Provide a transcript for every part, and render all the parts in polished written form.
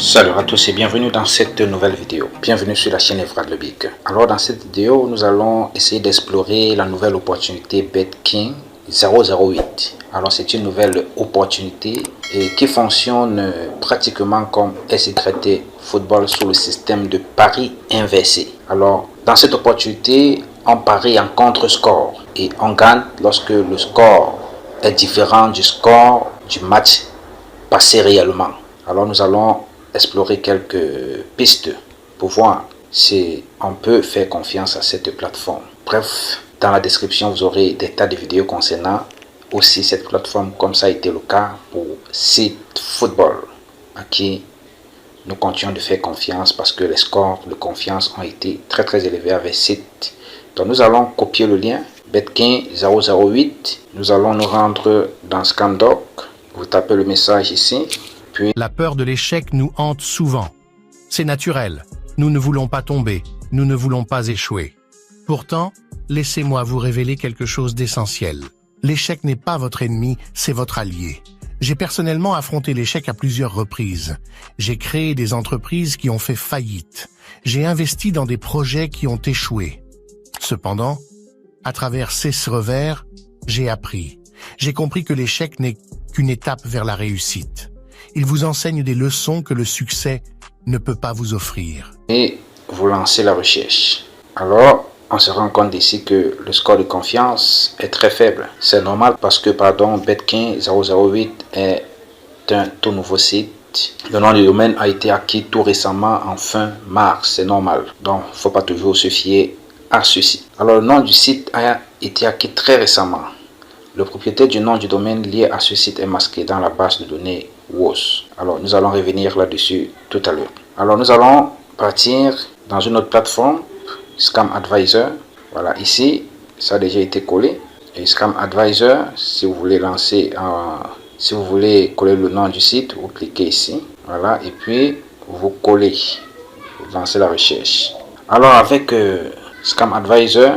Salut à tous et bienvenue dans cette nouvelle vidéo. Bienvenue sur la chaîne Evrad Le Big. Alors dans cette vidéo, nous allons essayer d'explorer la nouvelle opportunité BetKing 008. Alors c'est une nouvelle opportunité qui fonctionne pratiquement comme SYT Football sous le système de paris inversé. Alors dans cette opportunité, on parie en contre-score et on gagne lorsque le score est différent du score du match passé réellement. Alors nous allons explorer quelques pistes pour voir si on peut faire confiance à cette plateforme. Bref, dans la description, vous aurez des tas de vidéos concernant aussi cette plateforme, comme ça a été le cas pour Site Football, à qui nous continuons de faire confiance parce que les scores de confiance ont été très élevés avec Site. Donc nous allons copier le lien BetKing 008. Nous allons nous rendre dans ScamDoc. Vous tapez le message ici. La peur de l'échec nous hante souvent. C'est naturel. Nous ne voulons pas tomber. Nous ne voulons pas échouer. Pourtant, laissez-moi vous révéler quelque chose d'essentiel. L'échec n'est pas votre ennemi, c'est votre allié. J'ai personnellement affronté l'échec à plusieurs reprises. J'ai créé des entreprises qui ont fait faillite. J'ai investi dans des projets qui ont échoué. Cependant, à travers ces revers, j'ai appris. J'ai compris que l'échec n'est qu'une étape vers la réussite. Il vous enseigne des leçons que le succès ne peut pas vous offrir. Et vous lancez la recherche. Alors, on se rend compte ici que le score de confiance est très faible. C'est normal parce que, BetKing 008 est un tout nouveau site. Le nom du domaine a été acquis tout récemment en fin mars. C'est normal. Donc, il ne faut pas toujours se fier à ceci. Alors, le nom du site a été acquis très récemment. Le propriétaire du nom du domaine lié à ce site est masqué dans la base de données WOS. Alors, nous allons revenir là-dessus tout à l'heure. Alors, nous allons partir dans une autre plateforme, Scam Advisor. Voilà, ici, ça a déjà été collé. Et Scam Advisor, si vous voulez si vous voulez coller le nom du site, vous cliquez ici. Voilà, et puis vous collez. Vous lancez la recherche. Alors, avec Scam Advisor,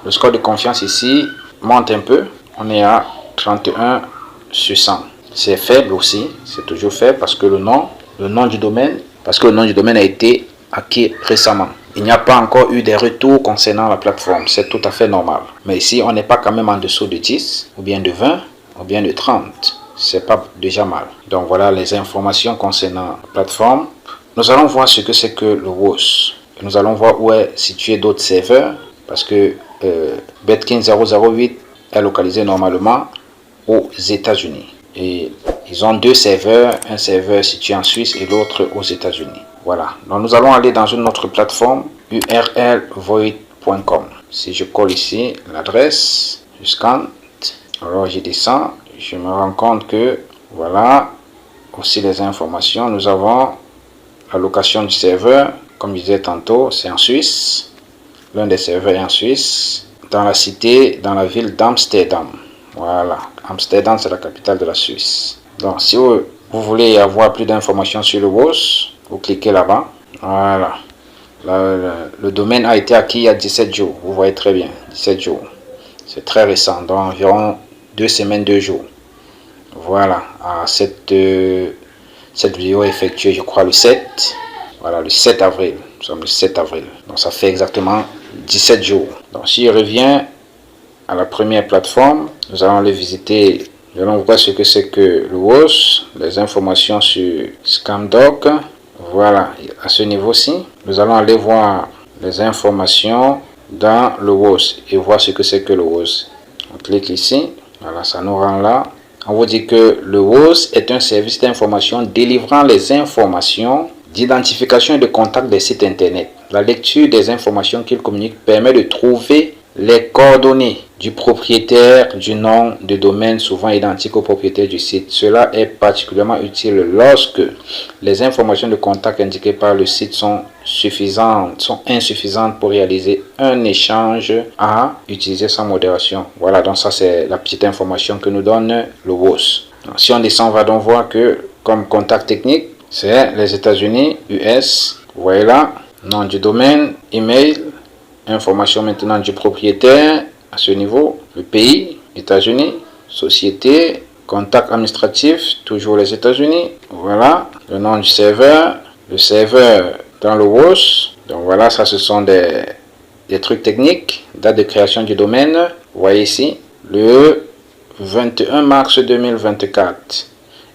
le score de confiance ici monte un peu. On est à 31 sur 100. C'est faible aussi, c'est toujours faible parce que le nom du domaine a été acquis récemment. Il n'y a pas encore eu des retours concernant la plateforme, c'est tout à fait normal. Mais ici, on n'est pas quand même en dessous de 10, ou bien de 20, ou bien de 30. C'est pas déjà mal. Donc voilà les informations concernant la plateforme. Nous allons voir ce que c'est que le WOS. Nous allons voir où est situé d'autres serveurs, parce que BetKing 008 est localisé normalement aux États-Unis. Et ils ont deux serveurs, un serveur situé en Suisse et l'autre aux États-Unis. Voilà. Donc nous allons aller dans une autre plateforme, urlvoid.com. Si je colle ici l'adresse, je scanne, alors je descends, je me rends compte que voilà aussi les informations. Nous avons la location du serveur, comme je disais tantôt, c'est en Suisse. L'un des serveurs est en Suisse, dans la ville d'Amsterdam. Voilà, Amsterdam c'est la capitale de la Suisse. Donc si vous voulez avoir plus d'informations sur le WOS, vous cliquez là-bas. Voilà, le domaine a été acquis il y a 17 jours, vous voyez très bien, 17 jours. C'est très récent, donc environ 2 semaines, 2 jours. Voilà, cette vidéo est effectuée je crois le 7. Voilà, le 7 avril, nous sommes le 7 avril. Donc ça fait exactement 17 jours. Donc si je reviens à la première plateforme, nous allons aller visiter, nous allons voir ce que c'est que le WOS, les informations sur ScamDoc. Voilà, à ce niveau-ci, nous allons aller voir les informations dans le WOS et voir ce que c'est que le WOS. On clique ici, voilà, ça nous rend là. On vous dit que le WOS est un service d'information délivrant les informations d'identification et de contact des sites internet. La lecture des informations qu'il communique permet de trouver les coordonnées du propriétaire du nom de domaine souvent identique au propriétaire du site. Cela est particulièrement utile lorsque les informations de contact indiquées par le site sont insuffisantes pour réaliser un échange à utiliser sans modération. Voilà, donc ça c'est la petite information que nous donne le WOS. Donc, si on descend, on va donc voir que comme contact technique, c'est les États-Unis, US. Vous voyez là, nom du domaine, email, information maintenant du propriétaire à ce niveau, le pays, États-Unis, société, contact administratif, toujours les États-Unis. Voilà, le nom du serveur, le serveur dans le WOS. Donc voilà, ça ce sont des trucs techniques. Date de création du domaine, vous voyez ici, le 21 mars 2024.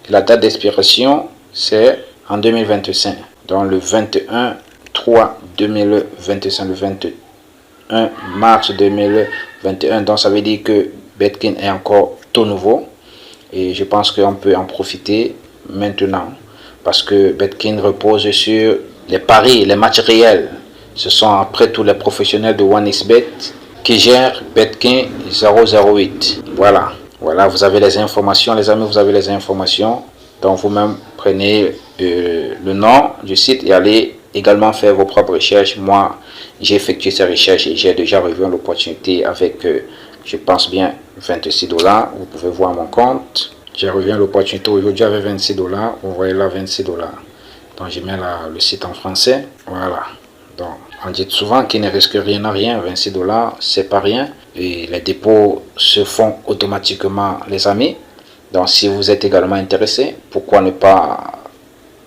Et la date d'expiration, c'est en 2025. Donc le 21 3 2025, le 21 mars 2021. Donc ça veut dire que Betkin est encore tout nouveau. Et je pense qu'on peut en profiter maintenant. Parce que Betkin repose sur les paris, les matchs réels. Ce sont après tous les professionnels de 1xBet qui gèrent Betkin 008. Voilà. Voilà, vous avez les informations, les amis, vous avez les informations. Donc vous-même prenez le nom du site et allez également faire vos propres recherches. Moi, j'ai effectué ces recherches et j'ai déjà revu l'opportunité avec, je pense bien, 26 $. Vous pouvez voir mon compte. J'ai revu l'opportunité aujourd'hui avec 26 $. Vous voyez là 26 $. Donc je mets là le site en français. Voilà. Donc on dit souvent qu'il ne risque rien à rien. 26 $, c'est pas rien. Et les dépôts se font automatiquement, les amis. Donc si vous êtes également intéressé, pourquoi ne pas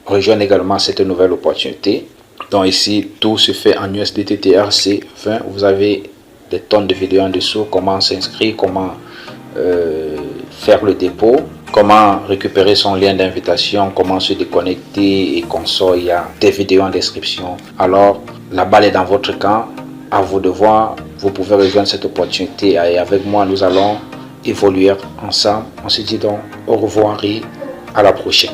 rejoindre également cette nouvelle opportunité. Donc ici, tout se fait en USDT TRC20. Vous avez des tonnes de vidéos en dessous, comment s'inscrire, comment faire le dépôt, comment récupérer son lien d'invitation, comment se déconnecter et consort. Il y a des vidéos en description. Alors, la balle est dans votre camp. À vous de voir. Vous pouvez rejoindre cette opportunité et avec moi, nous allons évoluer ensemble. On se dit donc au revoir et à la prochaine.